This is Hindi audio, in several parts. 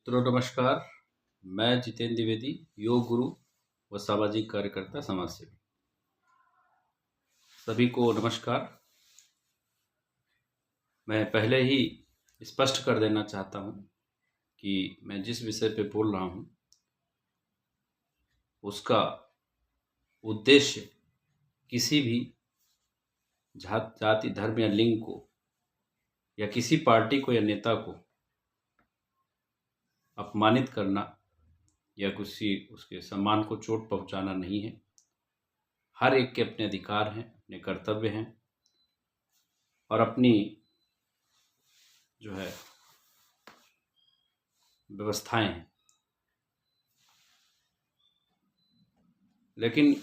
मित्रों नमस्कार। मैं जितेंद्र द्विवेदी, योग गुरु व सामाजिक कार्यकर्ता, समाज सेवी। सभी को नमस्कार। मैं पहले ही स्पष्ट कर देना चाहता हूं कि मैं जिस विषय पे बोल रहा हूं उसका उद्देश्य किसी भी जाति, धर्म या लिंग को या किसी पार्टी को या नेता को अपमानित करना या किसी उसके सम्मान को चोट पहुंचाना नहीं है। हर एक के अपने अधिकार हैं, अपने कर्तव्य हैं और अपनी जो है व्यवस्थाएं हैं। लेकिन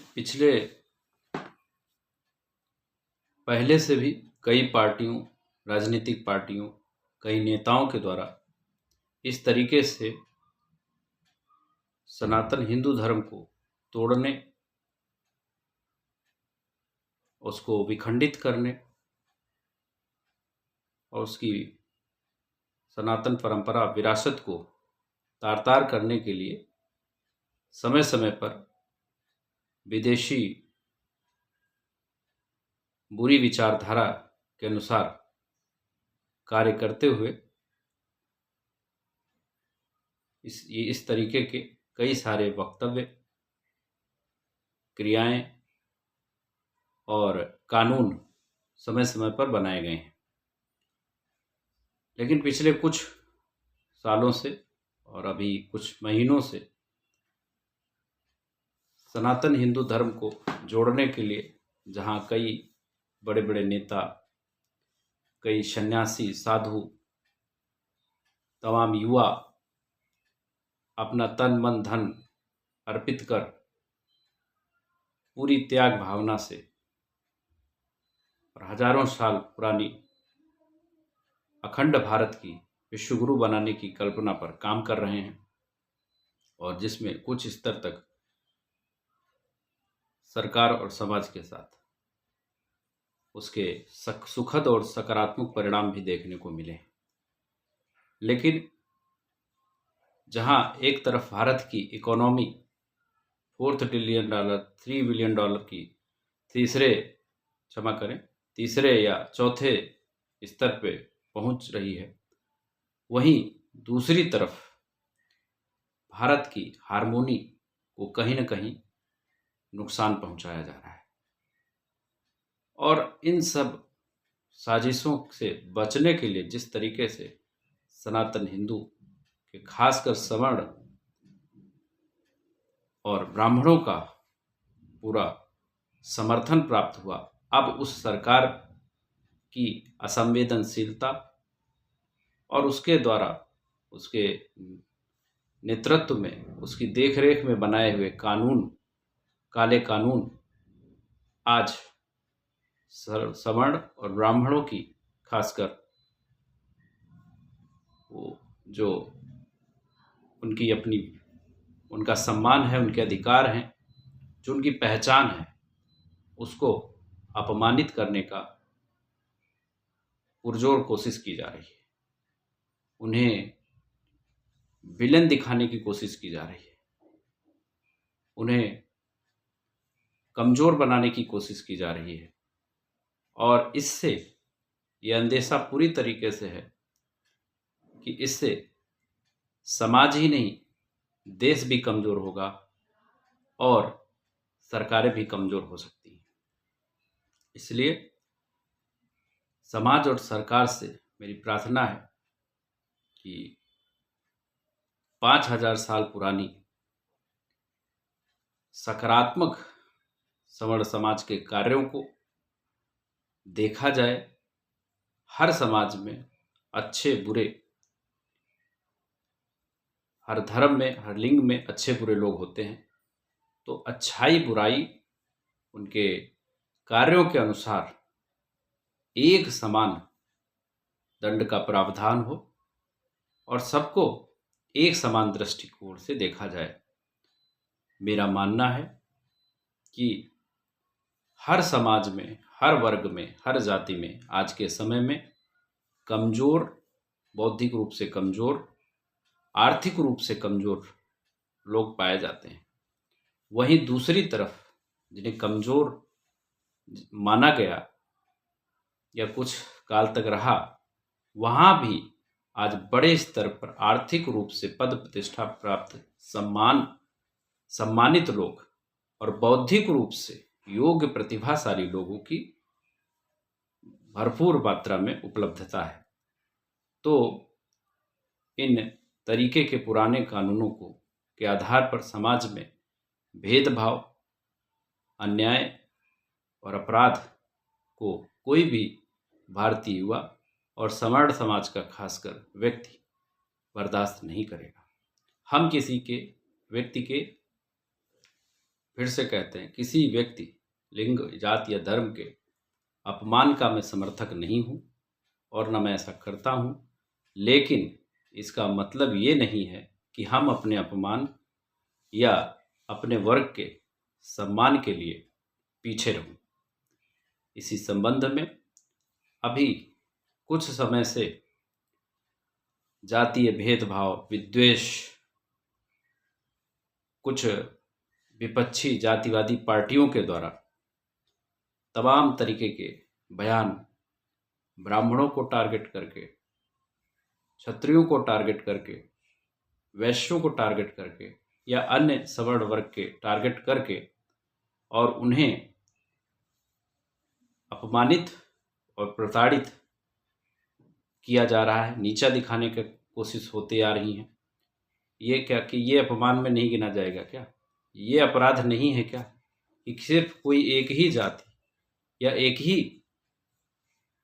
पहले से भी कई पार्टियों, राजनीतिक पार्टियों, कई नेताओं के द्वारा इस तरीके से सनातन हिंदू धर्म को तोड़ने, उसको विखंडित करने और उसकी सनातन परंपरा, विरासत को तार-तार करने के लिए समय समय पर विदेशी बुरी विचारधारा के अनुसार कार्य करते हुए इस तरीके के कई सारे वक्तव्य, क्रियाएं और कानून समय समय पर बनाए गए हैं। लेकिन पिछले कुछ सालों से और अभी कुछ महीनों से सनातन हिंदू धर्म को जोड़ने के लिए जहां कई बड़े बड़े नेता, कई सन्यासी, साधु, तमाम युवा अपना तन मन धन अर्पित कर पूरी त्याग भावना से और हजारों साल पुरानी अखंड भारत की विश्वगुरु बनाने की कल्पना पर काम कर रहे हैं और जिसमें कुछ स्तर तक सरकार और समाज के साथ उसके सुखद और सकारात्मक परिणाम भी देखने को मिले। लेकिन जहां एक तरफ भारत की इकोनॉमी $4 ट्रिलियन, $3 बिलियन की तीसरे या चौथे स्तर पे पहुंच रही है, वहीं दूसरी तरफ भारत की हारमोनी को कहीं न कहीं नुकसान पहुंचाया जा रहा है। और इन सब साजिशों से बचने के लिए जिस तरीके से सनातन हिंदू के खासकर सवर्ण और ब्राह्मणों का पूरा समर्थन प्राप्त हुआ, अब उस सरकार की असंवेदनशीलता और उसके द्वारा, उसके नेतृत्व में, उसकी देखरेख में बनाए हुए काले कानून आज सवर्ण और ब्राह्मणों की, खासकर वो जो उनका सम्मान है, उनके अधिकार हैं, जो उनकी पहचान है, उसको अपमानित करने का पुरजोर कोशिश की जा रही है। उन्हें विलेन दिखाने की कोशिश की जा रही है, उन्हें कमजोर बनाने की कोशिश की जा रही है और इससे ये अंदेशा पूरी तरीके से है कि इससे समाज ही नहीं, देश भी कमजोर होगा और सरकारें भी कमजोर हो सकती हैं। इसलिए समाज और सरकार से मेरी प्रार्थना है कि 5000 साल पुरानी सकारात्मक सवर्ण समाज के कार्यों को देखा जाए। हर समाज में अच्छे बुरे, हर धर्म में, हर लिंग में अच्छे बुरे लोग होते हैं, तो अच्छाई बुराई उनके कार्यों के अनुसार एक समान दंड का प्रावधान हो और सबको एक समान दृष्टिकोण से देखा जाए। मेरा मानना है कि हर समाज में, हर वर्ग में, हर जाति में आज के समय में कमजोर, बौद्धिक रूप से कमजोर आर्थिक रूप से कमज़ोर लोग पाए जाते हैं। वहीं दूसरी तरफ जिन्हें कमज़ोर माना गया या कुछ काल तक रहा, वहाँ भी आज बड़े स्तर पर आर्थिक रूप से पद प्रतिष्ठा प्राप्त सम्मानित लोग और बौद्धिक रूप से योग्य प्रतिभाशाली लोगों की भरपूर मात्रा में उपलब्धता है। तो इन तरीके के पुराने कानूनों को के आधार पर समाज में भेदभाव, अन्याय और अपराध को कोई भी भारतीय युवा और सवर्ण समाज का खासकर व्यक्ति बर्दाश्त नहीं करेगा। हम किसी के व्यक्ति के, फिर से कहते हैं, किसी व्यक्ति, लिंग, जाति या धर्म के अपमान का मैं समर्थक नहीं हूँ और न मैं ऐसा करता हूँ, लेकिन इसका मतलब ये नहीं है कि हम अपने अपमान या अपने वर्ग के सम्मान के लिए पीछे रहूं। इसी संबंध में अभी कुछ समय से जातीय भेदभाव, विद्वेष, कुछ विपक्षी जातिवादी पार्टियों के द्वारा तमाम तरीके के बयान ब्राह्मणों को टारगेट करके, क्षत्रियों को टारगेट करके, वैश्यों को टारगेट करके या अन्य सवर्ण वर्ग के टारगेट करके और उन्हें अपमानित और प्रताड़ित किया जा रहा है, नीचा दिखाने की कोशिश होती आ रही है। ये क्या कि ये अपमान में नहीं गिना जाएगा क्या? ये अपराध नहीं है क्या कि सिर्फ कोई एक ही जाति या एक ही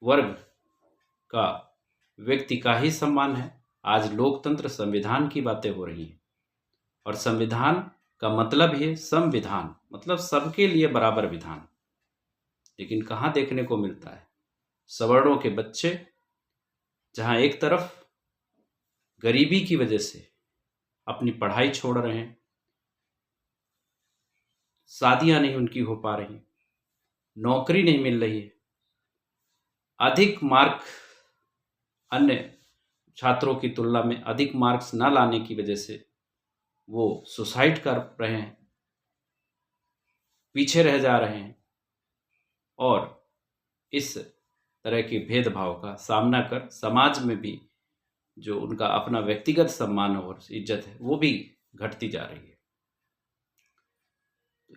वर्ग का व्यक्ति का ही सम्मान है? आज लोकतंत्र, संविधान की बातें हो रही हैं और संविधान का मतलब है संविधान, मतलब सबके लिए बराबर विधान। लेकिन कहाँ देखने को मिलता है? सवर्णों के बच्चे जहाँ एक तरफ गरीबी की वजह से अपनी पढ़ाई छोड़ रहे हैं, शादियां नहीं उनकी हो पा रही, नौकरी नहीं मिल रही है, अधिक मार्क अन्य छात्रों की तुलना में अधिक मार्क्स न लाने की वजह से वो सुसाइड कर रहे हैं, पीछे रह जा रहे हैं और इस तरह के भेदभाव का सामना कर समाज में भी जो उनका अपना व्यक्तिगत सम्मान और इज्जत है वो भी घटती जा रही है।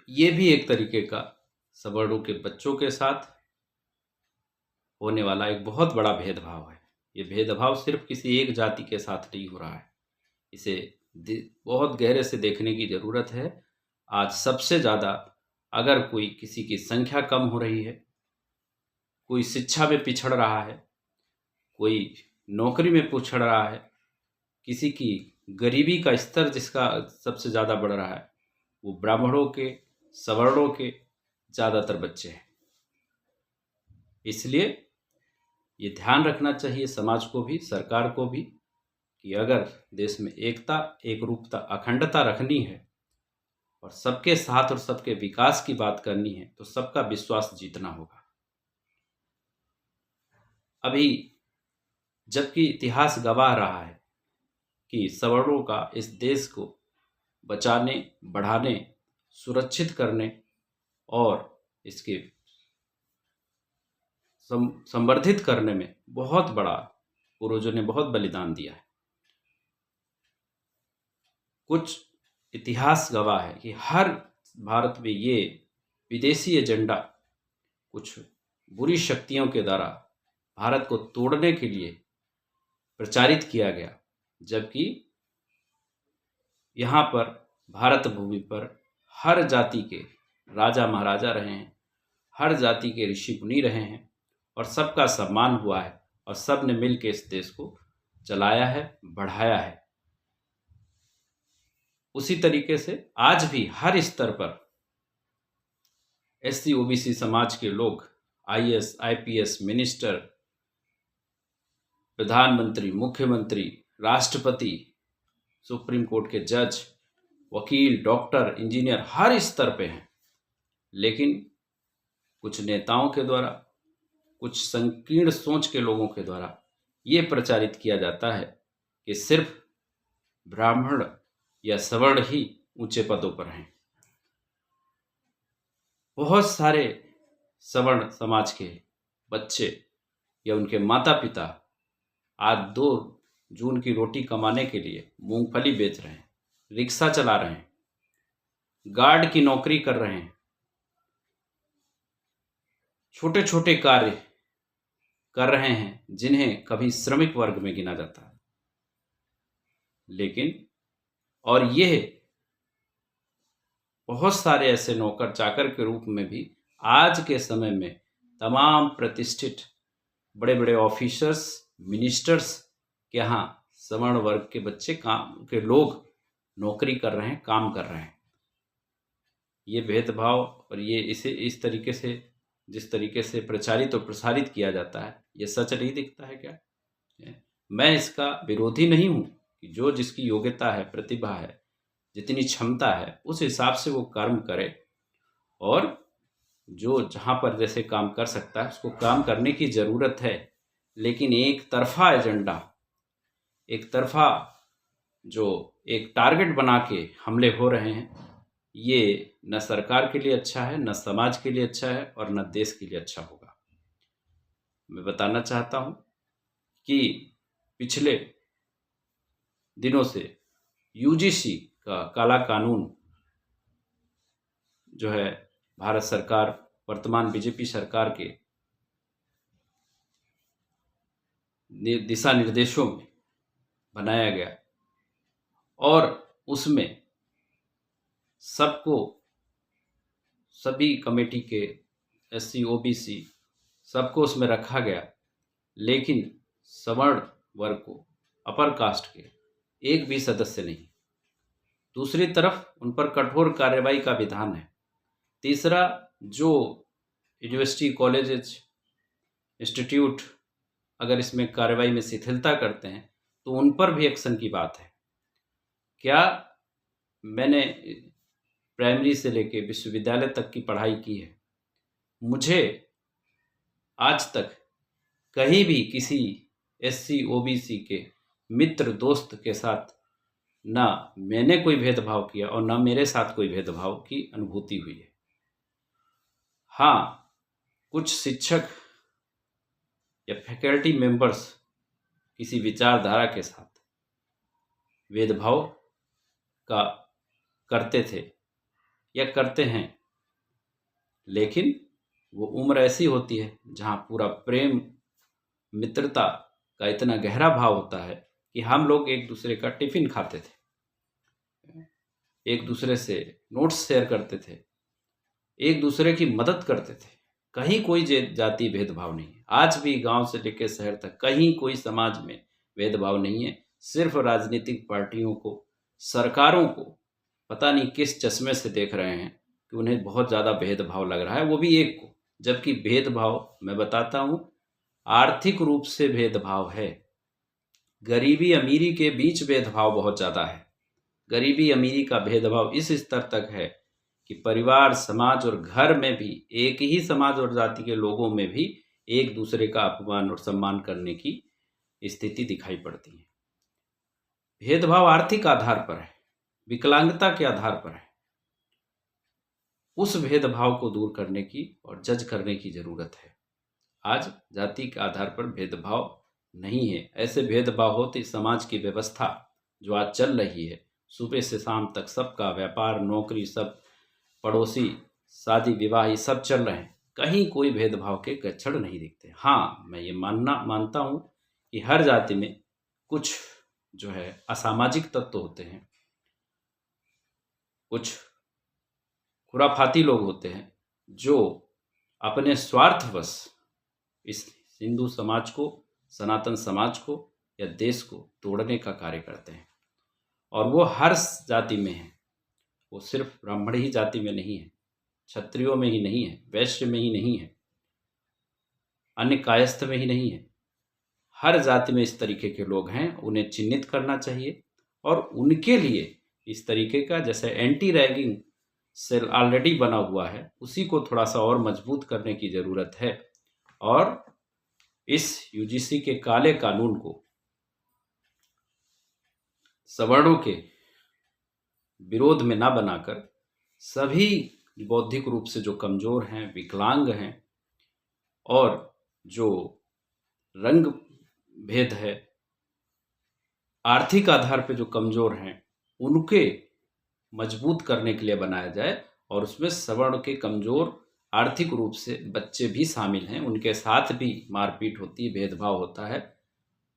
ये भी एक तरीके का सवर्णों के बच्चों के साथ होने वाला एक बहुत बड़ा भेदभाव है। ये भेदभाव सिर्फ किसी एक जाति के साथ नहीं हो रहा है, इसे बहुत गहरे से देखने की ज़रूरत है। आज सबसे ज़्यादा अगर कोई किसी की संख्या कम हो रही है, कोई शिक्षा में पिछड़ रहा है, कोई नौकरी में पिछड़ रहा है, किसी की गरीबी का स्तर जिसका सबसे ज़्यादा बढ़ रहा है, वो ब्राह्मणों के, सवर्णों के ज़्यादातर बच्चे हैं। इसलिए ये ध्यान रखना चाहिए समाज को भी, सरकार को भी, कि अगर देश में एकता, एकरूपता, अखंडता रखनी है और सबके साथ और सबके विकास की बात करनी है तो सबका विश्वास जीतना होगा। अभी जबकि इतिहास गवाह रहा है कि सवर्णों का इस देश को बचाने, बढ़ाने, सुरक्षित करने और इसके संवर्धित करने में बहुत बड़ा पूर्वजों ने बहुत बलिदान दिया है। कुछ इतिहास गवाह है कि हर भारत में ये विदेशी एजेंडा कुछ बुरी शक्तियों के द्वारा भारत को तोड़ने के लिए प्रचारित किया गया, जबकि यहाँ पर भारत भूमि पर हर जाति के राजा महाराजा रहे हैं, हर जाति के ऋषि मुनि रहे हैं और सबका सम्मान हुआ है और सब ने मिल के इस देश को चलाया है, बढ़ाया है। उसी तरीके से आज भी हर स्तर पर एससी ओबीसी समाज के लोग आईएएस, आईपीएस, मिनिस्टर, प्रधानमंत्री, मुख्यमंत्री, राष्ट्रपति, सुप्रीम कोर्ट के जज, वकील, डॉक्टर, इंजीनियर हर स्तर पे हैं। लेकिन कुछ नेताओं के द्वारा, कुछ संकीर्ण सोच के लोगों के द्वारा ये प्रचारित किया जाता है कि सिर्फ ब्राह्मण या सवर्ण ही ऊंचे पदों पर हैं। बहुत सारे सवर्ण समाज के बच्चे या उनके माता पिता आज 2 जून की रोटी कमाने के लिए मूंगफली बेच रहे हैं, रिक्शा चला रहे हैं, गार्ड की नौकरी कर रहे हैं, छोटे छोटे कार्य कर रहे हैं जिन्हें कभी श्रमिक वर्ग में गिना जाता है। लेकिन और यह बहुत सारे ऐसे नौकर चाकर के रूप में भी आज के समय में तमाम प्रतिष्ठित बड़े बड़े ऑफिसर्स, मिनिस्टर्स के यहाँ सवर्ण वर्ग के बच्चे काम के लोग नौकरी कर रहे हैं, काम कर रहे हैं। ये भेदभाव और ये इसे इस तरीके से जिस तरीके से प्रचारित और प्रसारित किया जाता है, ये सच नहीं दिखता है क्या? मैं इसका विरोधी नहीं हूँ कि जो जिसकी योग्यता है, प्रतिभा है, जितनी क्षमता है, उस हिसाब से वो कर्म करे और जो जहाँ पर जैसे काम कर सकता है उसको काम करने की ज़रूरत है। लेकिन एक तरफा एजेंडा, एक तरफा जो एक टारगेट बना के हमले हो रहे हैं, ये न सरकार के लिए अच्छा है, न समाज के लिए अच्छा है और न देश के लिए अच्छा होगा। मैं बताना चाहता हूँ कि पिछले दिनों से यूजीसी का काला कानून जो है भारत सरकार, वर्तमान बीजेपी सरकार के दिशा निर्देशों में बनाया गया और उसमें सबको, सभी कमेटी के एससी ओबीसी सबको उसमें रखा गया, लेकिन सवर्ण वर्ग को, अपर कास्ट के एक भी सदस्य नहीं। दूसरी तरफ उन पर कठोर कार्रवाई का विधान है। तीसरा, जो यूनिवर्सिटी, कॉलेजेस, इंस्टीट्यूट अगर इसमें कार्रवाई में शिथिलता करते हैं तो उन पर भी एक्शन की बात है। क्या मैंने प्राइमरी से लेके विश्वविद्यालय तक की पढ़ाई की है, मुझे आज तक कहीं भी किसी एससी ओबीसी के मित्र दोस्त के साथ ना मैंने कोई भेदभाव किया और ना मेरे साथ कोई भेदभाव की अनुभूति हुई है। हाँ, कुछ शिक्षक या फैकल्टी मेंबर्स किसी विचारधारा के साथ भेदभाव का करते थे या करते हैं, लेकिन वो उम्र ऐसी होती है जहाँ पूरा प्रेम, मित्रता का इतना गहरा भाव होता है कि हम लोग एक दूसरे का टिफिन खाते थे, एक दूसरे से नोट्स शेयर करते थे, एक दूसरे की मदद करते थे। कहीं कोई जाति भेदभाव नहीं है। आज भी गांव से लेकर शहर तक कहीं कोई समाज में भेदभाव नहीं है। सिर्फ राजनीतिक पार्टियों को, सरकारों को पता नहीं किस चश्मे से देख रहे हैं कि उन्हें बहुत ज़्यादा भेदभाव लग रहा है, वो भी एक को। जबकि भेदभाव, मैं बताता हूँ, आर्थिक रूप से भेदभाव है। गरीबी अमीरी के बीच भेदभाव बहुत ज़्यादा है। गरीबी अमीरी का भेदभाव इस स्तर तक है कि परिवार, समाज और घर में भी, एक ही समाज और जाति के लोगों में भी एक दूसरे का अपमान और सम्मान करने की स्थिति दिखाई पड़ती है। भेदभाव आर्थिक आधार पर है, विकलांगता के आधार पर है। उस भेदभाव को दूर करने की और जज करने की जरूरत है। आज जाति के आधार पर भेदभाव नहीं है। ऐसे भेदभाव होते समाज की व्यवस्था जो आज चल रही है, सुबह से शाम तक सबका व्यापार, नौकरी, सब पड़ोसी, शादी विवाह, ये सब चल रहे हैं, कहीं कोई भेदभाव के लक्षण नहीं दिखते। हाँ, मैं ये मानता हूँ कि हर जाति में कुछ जो है असामाजिक तत्व होते हैं, कुछ खुराफाती लोग होते हैं जो अपने स्वार्थवश इस हिंदू समाज को, सनातन समाज को या देश को तोड़ने का कार्य करते हैं। और वो हर जाति में है, वो सिर्फ ब्राह्मण ही जाति में नहीं है, क्षत्रियों में ही नहीं है, वैश्य में ही नहीं है, अन्य कायस्थ में ही नहीं है। हर जाति में इस तरीके के लोग हैं, उन्हें चिन्हित करना चाहिए और उनके लिए इस तरीके का, जैसे एंटी रैगिंग सेल ऑलरेडी बना हुआ है, उसी को थोड़ा सा और मजबूत करने की ज़रूरत है। और इस यूजीसी के काले कानून को सवर्णों के विरोध में ना बनाकर सभी बौद्धिक रूप से जो कमज़ोर हैं, विकलांग हैं और जो रंग भेद है, आर्थिक आधार पे जो कमज़ोर हैं, उनके मजबूत करने के लिए बनाया जाए और उसमें सवर्ण के कमज़ोर आर्थिक रूप से बच्चे भी शामिल हैं, उनके साथ भी मारपीट होती है, भेदभाव होता है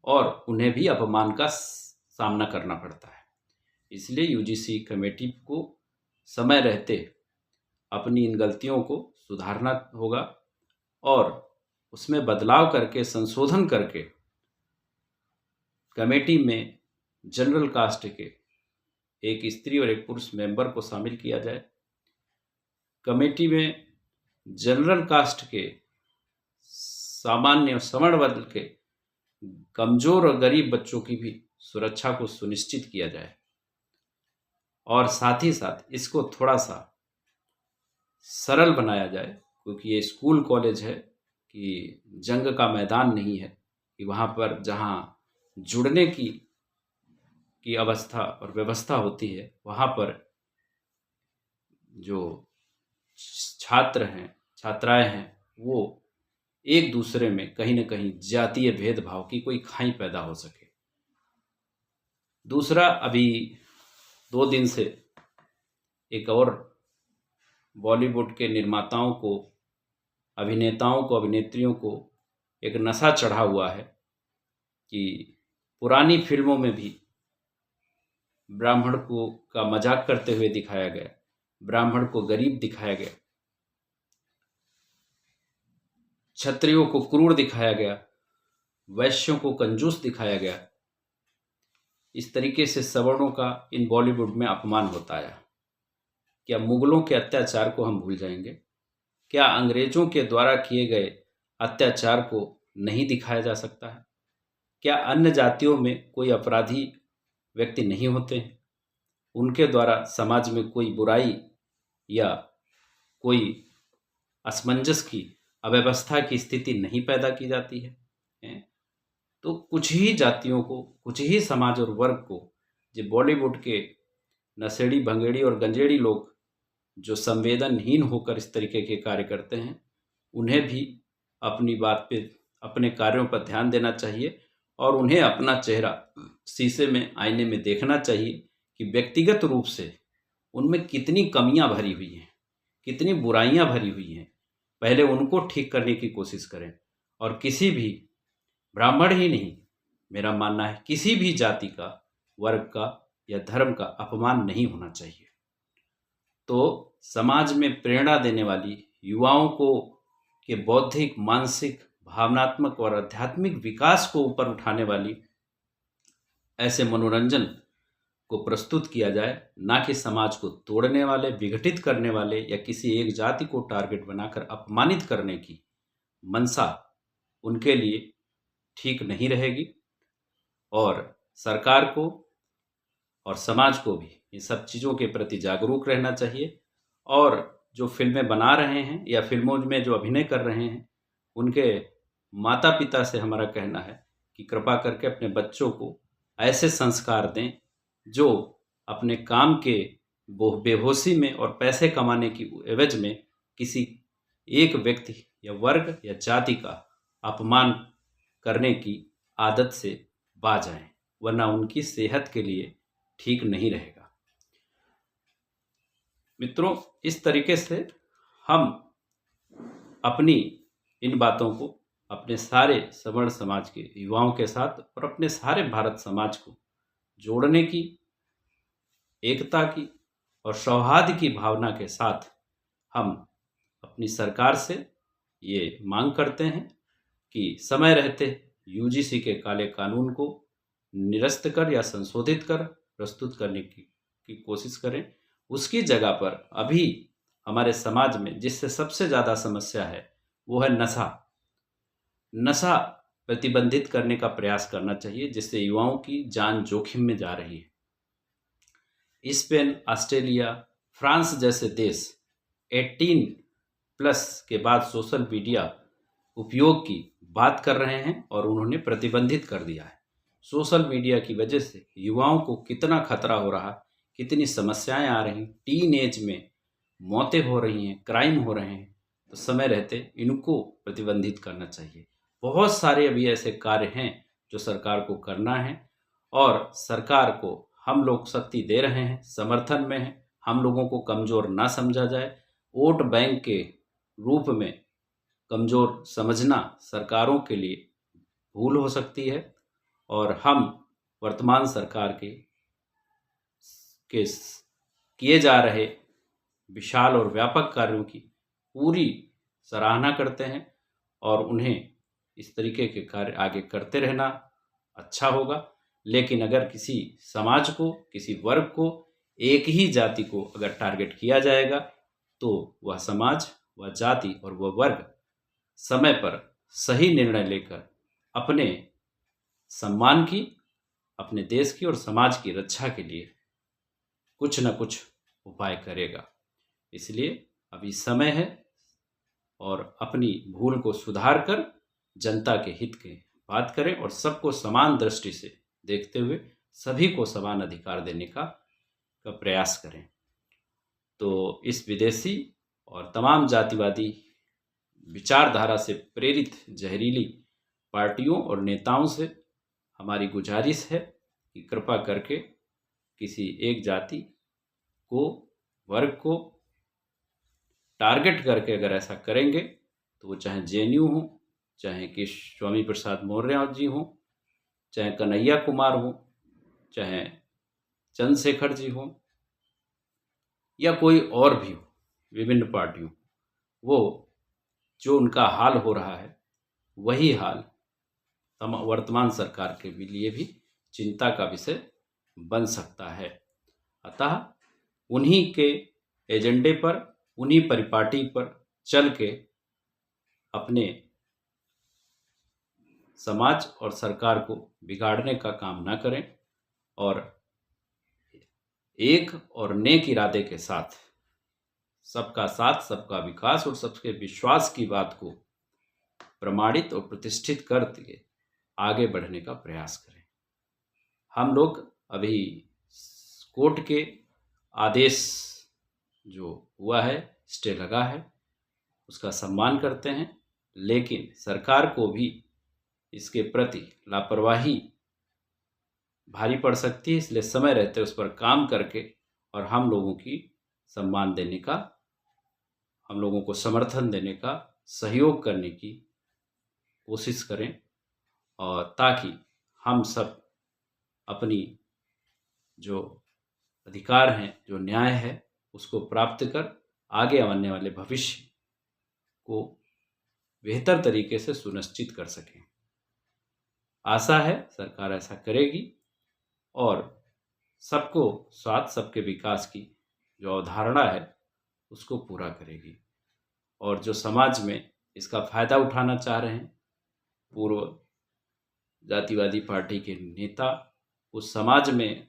और उन्हें भी अपमान का सामना करना पड़ता है। इसलिए यूजीसी कमेटी को समय रहते अपनी इन गलतियों को सुधारना होगा और उसमें बदलाव करके, संशोधन करके कमेटी में जनरल कास्ट के एक स्त्री और एक पुरुष मेंबर को शामिल किया जाए। कमेटी में जनरल कास्ट के, सामान्य और सवर्ण वर्ग के कमज़ोर और गरीब बच्चों की भी सुरक्षा को सुनिश्चित किया जाए और साथ ही साथ इसको थोड़ा सा सरल बनाया जाए, क्योंकि ये स्कूल कॉलेज है कि जंग का मैदान नहीं है कि वहाँ पर जहाँ जुड़ने की अवस्था और व्यवस्था होती है, वहाँ पर जो छात्र हैं, छात्राएं हैं, वो एक दूसरे में कहीं न कहीं जातीय भेदभाव की कोई खाई पैदा हो सके। दूसरा, अभी 2 दिन से एक और बॉलीवुड के निर्माताओं को, अभिनेताओं को, अभिनेत्रियों को एक नशा चढ़ा हुआ है कि पुरानी फिल्मों में भी ब्राह्मण को का मजाक करते हुए दिखाया गया, ब्राह्मण को गरीब दिखाया गया, क्षत्रियों को क्रूर दिखाया गया, वैश्यों को कंजूस दिखाया गया। इस तरीके से सवर्णों का इन बॉलीवुड में अपमान होता है। क्या मुगलों के अत्याचार को हम भूल जाएंगे? क्या अंग्रेजों के द्वारा किए गए अत्याचार को नहीं दिखाया जा सकता है? क्या अन्य जातियों में कोई अपराधी व्यक्ति नहीं होते हैं? उनके द्वारा समाज में कोई बुराई या कोई असमंजस की, अव्यवस्था की स्थिति नहीं पैदा की जाती है? तो कुछ ही जातियों को, कुछ ही समाज और वर्ग को, जो बॉलीवुड के नशेड़ी, भंगेड़ी और गंजेड़ी लोग जो संवेदनहीन होकर इस तरीके के कार्य करते हैं, उन्हें भी अपनी बात पे, अपने कार्यों पर ध्यान देना चाहिए और उन्हें अपना चेहरा शीशे में, आईने में देखना चाहिए कि व्यक्तिगत रूप से उनमें कितनी कमियां भरी हुई हैं, कितनी बुराइयां भरी हुई हैं। पहले उनको ठीक करने की कोशिश करें और किसी भी, ब्राह्मण ही नहीं, मेरा मानना है किसी भी जाति का, वर्ग का या धर्म का अपमान नहीं होना चाहिए। तो समाज में प्रेरणा देने वाली, युवाओं को के बौद्धिक, मानसिक, भावनात्मक और आध्यात्मिक विकास को ऊपर उठाने वाली ऐसे मनोरंजन को प्रस्तुत किया जाए, ना कि समाज को तोड़ने वाले, विघटित करने वाले या किसी एक जाति को टारगेट बनाकर अपमानित करने की मंशा उनके लिए ठीक नहीं रहेगी। और सरकार को और समाज को भी इन सब चीज़ों के प्रति जागरूक रहना चाहिए और जो फिल्में बना रहे हैं या फिल्मों में जो अभिनय कर रहे हैं, उनके माता पिता से हमारा कहना है कि कृपा करके अपने बच्चों को ऐसे संस्कार दें जो अपने काम के बेहोशी में और पैसे कमाने की एवज में किसी एक व्यक्ति या वर्ग या जाति का अपमान करने की आदत से बाज आएं, वरना उनकी सेहत के लिए ठीक नहीं रहेगा। मित्रों, इस तरीके से हम अपनी इन बातों को अपने सारे सवर्ण समाज के युवाओं के साथ और अपने सारे भारत समाज को जोड़ने की, एकता की और सौहार्द की भावना के साथ हम अपनी सरकार से ये मांग करते हैं कि समय रहते यूजीसी के काले कानून को निरस्त कर या संशोधित कर प्रस्तुत करने की कोशिश करें। उसकी जगह पर अभी हमारे समाज में जिससे सबसे ज़्यादा समस्या है वो है नशा प्रतिबंधित करने का प्रयास करना चाहिए, जिससे युवाओं की जान जोखिम में जा रही है। स्पेन, ऑस्ट्रेलिया, फ्रांस जैसे देश 18+ के बाद सोशल मीडिया उपयोग की बात कर रहे हैं और उन्होंने प्रतिबंधित कर दिया है। सोशल मीडिया की वजह से युवाओं को कितना खतरा हो रहा, कितनी समस्याएं आ रही, टीन एज में मौतें हो रही हैं, क्राइम हो रहे हैं, तो समय रहते इनको प्रतिबंधित करना चाहिए। बहुत सारे अभी ऐसे कार्य हैं जो सरकार को करना है और सरकार को हम लोग शक्ति दे रहे हैं, समर्थन में हैं। हम लोगों को कमज़ोर ना समझा जाए। वोट बैंक के रूप में कमज़ोर समझना सरकारों के लिए भूल हो सकती है और हम वर्तमान सरकार के किए जा रहे विशाल और व्यापक कार्यों की पूरी सराहना करते हैं और उन्हें इस तरीके के कार्य आगे करते रहना अच्छा होगा। लेकिन अगर किसी समाज को, किसी वर्ग को, एक ही जाति को अगर टारगेट किया जाएगा तो वह समाज, वह जाति और वह वर्ग समय पर सही निर्णय लेकर अपने सम्मान की, अपने देश की और समाज की रक्षा के लिए कुछ न कुछ उपाय करेगा। इसलिए अभी समय है और अपनी भूल को सुधार कर जनता के हित की बात करें और सबको समान दृष्टि से देखते हुए सभी को समान अधिकार देने का प्रयास करें। तो इस विदेशी और तमाम जातिवादी विचारधारा से प्रेरित जहरीली पार्टियों और नेताओं से हमारी गुजारिश है कि कृपा करके किसी एक जाति को, वर्ग को टारगेट करके अगर ऐसा करेंगे तो वो चाहे जेएनयू हो, चाहे कि स्वामी प्रसाद मौर्य जी हों, चाहे कन्हैया कुमार हो, चाहे चंद्रशेखर जी हो या कोई और भी हो, विभिन्न पार्टियों, वो जो उनका हाल हो रहा है वही हाल वर्तमान सरकार के लिए भी चिंता का विषय बन सकता है। अतः उन्हीं के एजेंडे पर, उन्हीं परिपाटी पर चल के अपने समाज और सरकार को बिगाड़ने का काम ना करें और एक और नेक इरादे के साथ सबका साथ, सबका विकास और सबके विश्वास की बात को प्रमाणित और प्रतिष्ठित करके आगे बढ़ने का प्रयास करें। हम लोग अभी कोर्ट के आदेश जो हुआ है, स्टे लगा है, उसका सम्मान करते हैं, लेकिन सरकार को भी इसके प्रति लापरवाही भारी पड़ सकती है। इसलिए समय रहते उस पर काम करके और हम लोगों की सम्मान देने का, हम लोगों को समर्थन देने का, सहयोग करने की कोशिश करें और ताकि हम सब अपनी जो अधिकार हैं, जो न्याय है, उसको प्राप्त कर आगे आने वाले भविष्य को बेहतर तरीके से सुनिश्चित कर सकें। आशा है सरकार ऐसा करेगी और सबको साथ, सबके विकास की जो अवधारणा है उसको पूरा करेगी। और जो समाज में इसका फ़ायदा उठाना चाह रहे हैं, पूर्व जातिवादी पार्टी के नेता, उस समाज में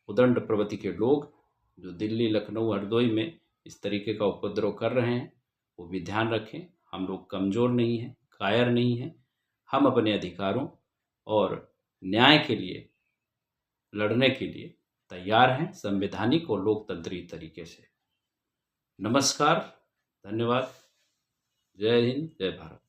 उदंड प्रवृत्ति के लोग जो दिल्ली, लखनऊ, हरदोई में इस तरीके का उपद्रव कर रहे हैं, वो भी ध्यान रखें। हम लोग कमज़ोर नहीं हैं, कायर नहीं हैं। हम अपने अधिकारों और न्याय के लिए लड़ने के लिए तैयार हैं, संवैधानिक और लोकतंत्री तरीके से। नमस्कार, धन्यवाद। जय हिंद, जय भारत।